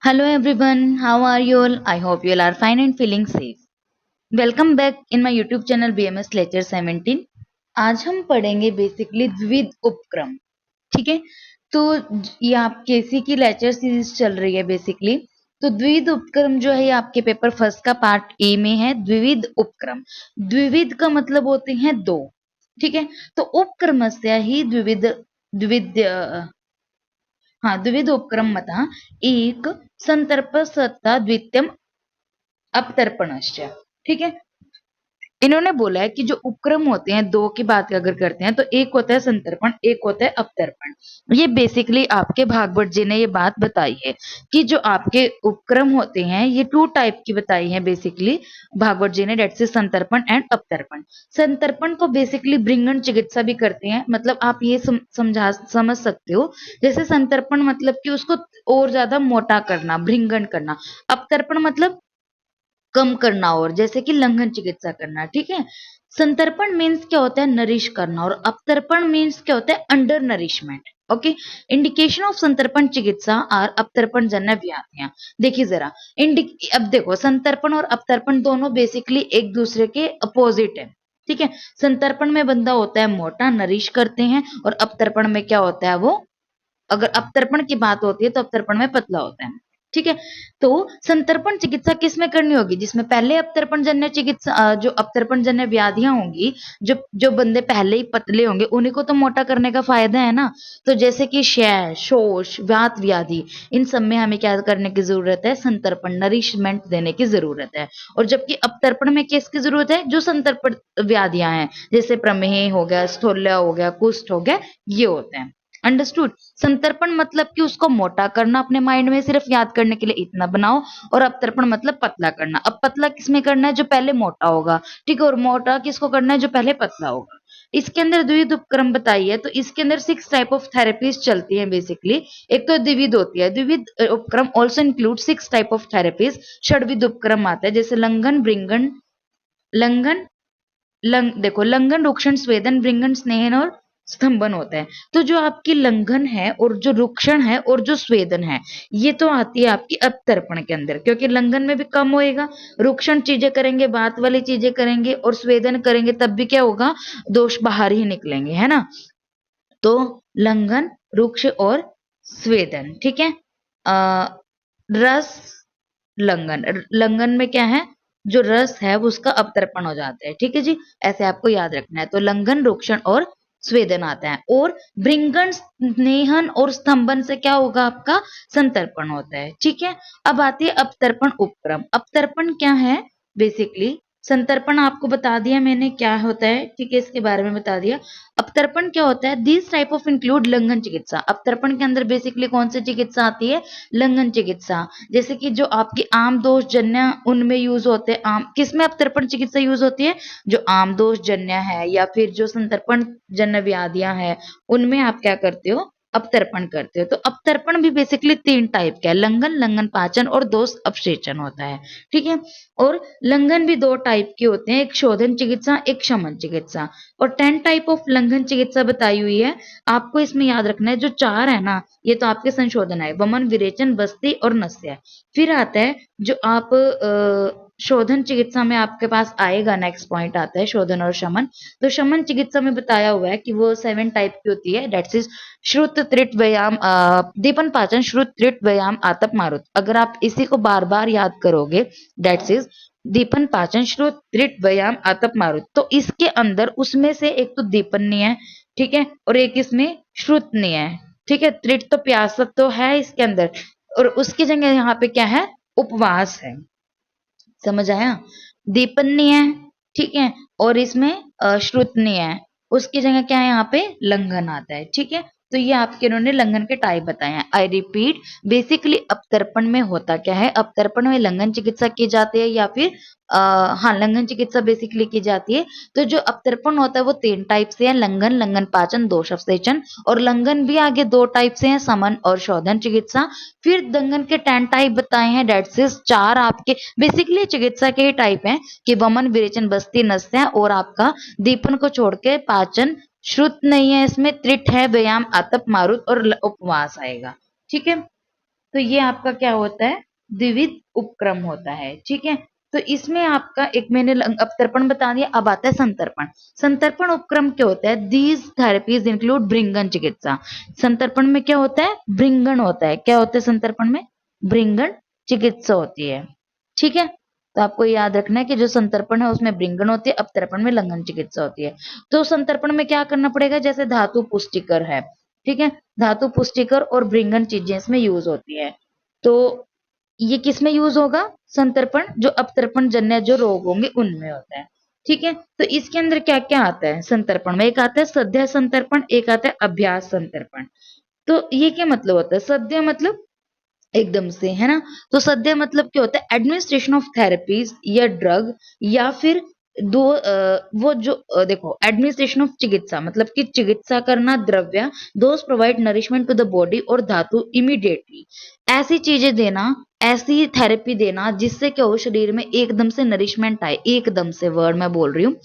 Hello everyone, how are you all? I hope you all are fine and feeling safe. Welcome back in my YouTube channel BMS Lecture 17. आज हम पढ़ेंगे basically द्विविध उपक्रम, ठीक है। तो ये आपकी एसी की लेक्चर सीरीज चल रही है बेसिकली। तो द्विविध उपक्रम जो है ये आपके पेपर फर्स्ट का पार्ट ए में है। द्विविध उपक्रम, द्विविध का मतलब होते हैं दो, ठीक है। तो उपक्रमस्य ही द्विविध द्विविध द्विविध उपक्रमतः एक संतर्पसत्ता द्वितीयम अपतर्पणश्च, ठीक है। इन्होंने बोला है कि जो उपक्रम होते हैं दो की बात अगर करते हैं तो एक होता है संतर्पण, एक होता है अपतर्पण। ये बेसिकली आपके भागवत जी ने ये बात बताई है कि जो आपके उपक्रम होते हैं ये टू टाइप की बताई है बेसिकली भागवत जी ने, डेट से संतर्पण एंड अपतर्पण। संतर्पण को बेसिकली भृंगण चिकित्सा भी करते हैं, मतलब आप ये समझ सकते हो। जैसे संतर्पण मतलब कि उसको और ज्यादा मोटा करना, भृंगण करना। अपतर्पण मतलब कम करना, और जैसे कि लंघन चिकित्सा करना, ठीक है। संतर्पण मीन्स क्या होता है, नरिश करना, और अपतर्पण मीन्स क्या होता है, under nourishment. Okay, indication of संतर्पण चिकित्सा और अपतर्पण जन्य व्याधियां। देखिए जरा, अब देखो संतर्पण और अपतर्पण दोनों बेसिकली एक दूसरे के अपोजिट है, ठीक है। संतर्पण में बंदा होता है मोटा, नरिश करते हैं, और अपतर्पण में क्या होता है वो, अगर अपतर्पण की बात होती है तो अपतर्पण में पतला होता है, ठीक है। तो संतर्पण चिकित्सा किस में करनी होगी, जिसमें पहले अपतर्पण जन्य चिकित्सा जो अपतर्पण जन्य व्याधियां होंगी, जो जो बंदे पहले ही पतले होंगे उन्हीं को तो मोटा करने का फायदा है ना। तो जैसे कि क्षय, शोष, वात व्याधि, इन सब में हमें क्या करने की जरूरत है, संतर्पण, नरिशमेंट देने की जरूरत है। और जबकि अपतर्पण में किसकी जरूरत है, जो संतर्पण व्याधियां हैं, जैसे प्रमेह हो गया, स्थूल्य हो गया, कुष्ठ हो गया, ये होते हैं। अंडरस्टूड। संतर्पण मतलब कि उसको मोटा करना, अपने माइंड में सिर्फ याद करने के लिए इतना बनाओ। और अपतर्पण मतलब पतला करना। अब पतला किसमें करना है, जो पहले मोटा होगा, ठीक है। और मोटा किसको करना है, जो पहले पतला होगा। इसके अंदर द्विविध उपक्रम बताइए, तो इसके अंदर 6 टाइप ऑफ थेरेपीज चलती हैं बेसिकली। एक तो द्विविध होती है, द्विविध उपक्रम also include 6 type of therapies. षड्विध उपक्रम आता है, जैसे लंघन, भृंगण, लंघन, देखो लंघन, रुक्षण, स्वेदन, भृंगण, स्नेहन और स्तंभन होता है। तो जो आपकी लंघन है और जो रुक्षण है और जो स्वेदन है, ये तो आती है आपकी अपतर्पण के अंदर, क्योंकि लंघन में भी कम होएगा, रुक्षण चीजें करेंगे, बात वाली चीजें करेंगे, और स्वेदन करेंगे तब भी क्या होगा, दोष बाहर ही निकलेंगे, है ना। तो लंघन, रुक्ष और स्वेदन, ठीक है। रस, लंघन, लंघन में क्या है, जो रस है वो उसका अपतर्पण हो जाता है, ठीक है जी। ऐसे आपको याद रखना है। तो लंघन, रुक्षण और स्वेदन आता है। और भृंगण, स्नेहन और स्तंभन से क्या होगा, आपका संतर्पण होता है, ठीक है। अब आती है अपतर्पण उपक्रम। अपतर्पण क्या है, बेसिकली संतर्पण आपको बता दिया मैंने क्या होता है, ठीक है, इसके बारे में बता दिया। अपतर्पण क्या होता है, दिस टाइप ऑफ इंक्लूड लंघन चिकित्सा। अपतर्पण के अंदर बेसिकली कौन सी चिकित्सा आती है, लंघन चिकित्सा। जैसे कि जो आपकी आम दोष जन्य उनमें यूज होते हैं, आम किसमें अपतर्पण चिकित्सा यूज होती है, जो आम दोष जन्य है या फिर जो संतर्पण जन्य व्याधियां हैं, उनमें आप क्या करते हो, अपतर्पण करते हो। तो अपतर्पण भी बेसिकली 3 टाइप का है, लंघन, लंघन पाचन और दोष अपसेचन होता है, ठीक है। और लंघन भी 2 टाइप के होते हैं, एक शोधन चिकित्सा, एक शमन चिकित्सा। और 10 टाइप ऑफ लंघन चिकित्सा बताई हुई है। आपको इसमें याद रखना है, जो 4 है ना, ये तो आपके संशोधन है, वमन, विरेचन, बस्ती और नस्य। फिर आता है जो आप शोधन चिकित्सा में आपके पास आएगा, नेक्स्ट पॉइंट आता है शोधन और शमन। तो शमन चिकित्सा में बताया हुआ है कि वो 7 टाइप की होती है, डेट्स इज श्रुत, त्रिट, व्यायाम, दीपन, पाचन, श्रुत, त्रिट, व्यायाम, आतप, मारुत। अगर आप इसी को बार बार याद करोगे, डेट्स इज दीपन, पाचन, श्रुत, त्रिट, व्यायाम, आतप, मारुत, तो इसके अंदर उसमें से एक तो दीपन्य है, ठीक है, और एक इसमें श्रुतनीय है, ठीक है। त्रिट तो प्यासक तो है इसके अंदर, और उसकी जगह यहाँ पे क्या है, उपवास है, समझ आया। दीपन्य है, ठीक है, और इसमें श्रुतनीय है, उसकी जगह क्या है, यहाँ पे लंघन आता है, ठीक है। तो ये आपके इन्होंने लंघन के टाइप बताए हैं। आई रिपीट, बेसिकली अपतर्पण में होता क्या है, अपतर्पण में लंघन चिकित्सा की जाती है या फिर हाँ, लंघन चिकित्सा बेसिकली की जाती है। तो जो अपतर्पण होता है वो 3 टाइप से है, लंघन, लंघन पाचन, दोष अपसेचन। और लंघन भी आगे 2 टाइप से है, समन और शोधन चिकित्सा। फिर लंघन के 10 टाइप बताए हैं, डेट्स इज 4 आपके बेसिकली चिकित्सा के ही टाइप हैं, कि वमन, विरेचन, बस्ती, नस्य, और आपका दीपन को छोड़ के पाचन, श्रुत नहीं है इसमें, त्रिट है, व्यायाम, आतप, मारुत और उपवास आएगा, ठीक है। तो ये आपका क्या होता है, द्विविध उपक्रम होता है। ठीक है, तो इसमें आपका एक मैंने अवतर्पण बता दिया, अब आता है संतर्पण। संतर्पण उपक्रम क्या होता है, दीज थेरेपीज इंक्लूड भृंगन चिकित्सा। संतर्पण में क्या होता है, भृंगन होता है। क्या होता है संतर्पण में, भृंगन चिकित्सा होती है। ठीक है, तो आपको याद रखना है कि जो संतर्पण है उसमें भृंगन होती है, अवतर्पण में लंघन चिकित्सा होती है। तो संतर्पण में क्या करना पड़ेगा, जैसे धातु पुष्टिकर है, ठीक है, धातु पुष्टिकर और भृंगन चीजें इसमें यूज होती है। तो ये किस में यूज होगा, संतर्पण जो अवतर्पण जन्य जो रोग होंगे उनमें होता है। ठीक है, तो इसके अंदर क्या क्या आता है संतर्पण में, एक आता है सध्या संतर्पण, एक आता है अभ्यास संतर्पण। तो ये क्या मतलब होता है, सध्या मतलब एकदम से, है ना। तो सद्य मतलब क्या होता है, एडमिनिस्ट्रेशन ऑफ थेरेपीज या ड्रग, या फिर दो वो जो देखो, एडमिनिस्ट्रेशन ऑफ चिकित्सा मतलब कि चिकित्सा करना, द्रव्य, those provide nourishment to the body और धातु इमीडिएटली। ऐसी चीजें देना, ऐसी थेरेपी देना जिससे क्या हो, शरीर में एकदम से नरिशमेंट आए, एकदम से वर्ड मैं बोल रही हूँ,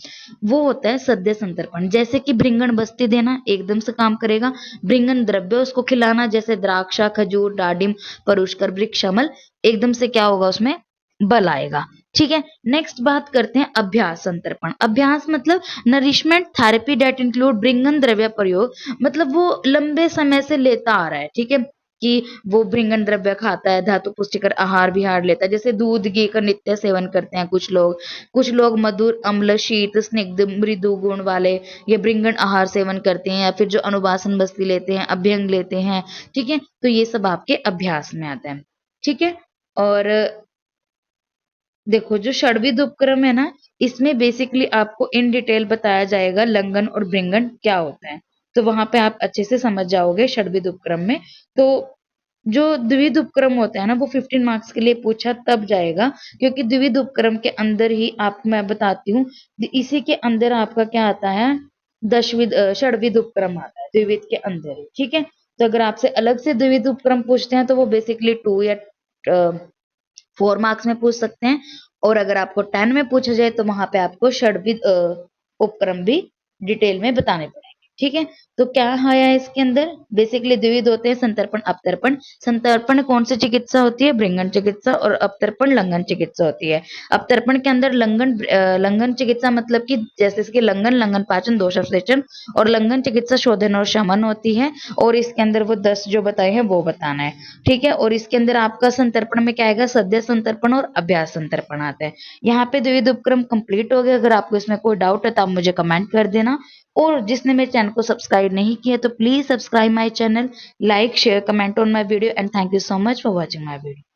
वो होता है सद्य संतर्पण। जैसे कि भृंगण बस्ती देना, एकदम से काम करेगा। भृंगण द्रव्य उसको खिलाना, जैसे द्राक्षा, खजूर, डाडिम, परुष्कर, वृक्षामल, एकदम से क्या होगा, उसमें बल आएगा। ठीक है, नेक्स्ट बात करते हैं अभ्यास संतर्पण। अभ्यास मतलब नरिशमेंट थेरेपी डेट इंक्लूड भृंगन द्रव्य प्रयोग, मतलब वो लंबे समय से लेता आ रहा है। ठीक है, कि वो भृंगन द्रव्य खाता है, धातु पुष्टिकर आहार विहार लेता है, जैसे दूध घी का नित्य सेवन करते हैं कुछ लोग, कुछ लोग मधुर, अम्ल, शीत, स्निग्ध, मृदु गुण वाले ये भृंगन आहार सेवन करते हैं, या फिर जो अनुवासन बस्ती लेते हैं, अभ्यंग लेते हैं। ठीक है, तो ये सब आपके अभ्यास में आता है। ठीक है, और देखो जो षड्विध उपक्रम है ना, इसमें बेसिकली आपको इन डिटेल बताया जाएगा लंघन और भृंगन क्या होता है, तो वहां पे आप अच्छे से समझ जाओगे षड्विध उपक्रम में। तो जो द्विविध उपक्रम होता है ना, वो 15 मार्क्स के लिए पूछा तब जाएगा, क्योंकि द्विविध उपक्रम के अंदर ही आपको मैं बताती हूँ, इसी के अंदर आपका क्या आता है, षड्विध उपक्रम आता है द्विविध के अंदर ही। ठीक है, तो अगर आपसे अलग से द्विविध उपक्रम पूछते हैं तो वो बेसिकली 2 या 4 मार्क्स में पूछ सकते हैं, और अगर आपको 10 में पूछा जाए तो वहां पे आपको षड्विध उपक्रम भी डिटेल में बताने पड़ेंगे। ठीक है, तो क्या आया इसके अंदर, बेसिकली द्विविध होते हैं, संतर्पण, अवतर्पण। संतर्पण कौन सी चिकित्सा होती है, भृंगन चिकित्सा, और अवतर्पण लंघन चिकित्सा होती है। अवतर्पण के अंदर लंघन चिकित्सा मतलब कि जैसे इसके लंघन, लंघन पाचन, दोष अवशेषण, और लंघन चिकित्सा शोधन और शमन होती है, और इसके अंदर वो 10 जो बताए हैं वो बताना है। ठीक है, और इसके अंदर आपका संतर्पण में क्या आएगा, सद्य संतर्पण और अभ्यास संतर्पण आता है। यहाँ पे द्विविध उपक्रम कंप्लीट हो गया। अगर आपको इसमें कोई डाउट है तो आप मुझे कमेंट कर देना, और जिसने मेरे चैनल को सब्सक्राइब नहीं किया तो please subscribe my channel, like share comment on my video, and thank you so much for watching my video.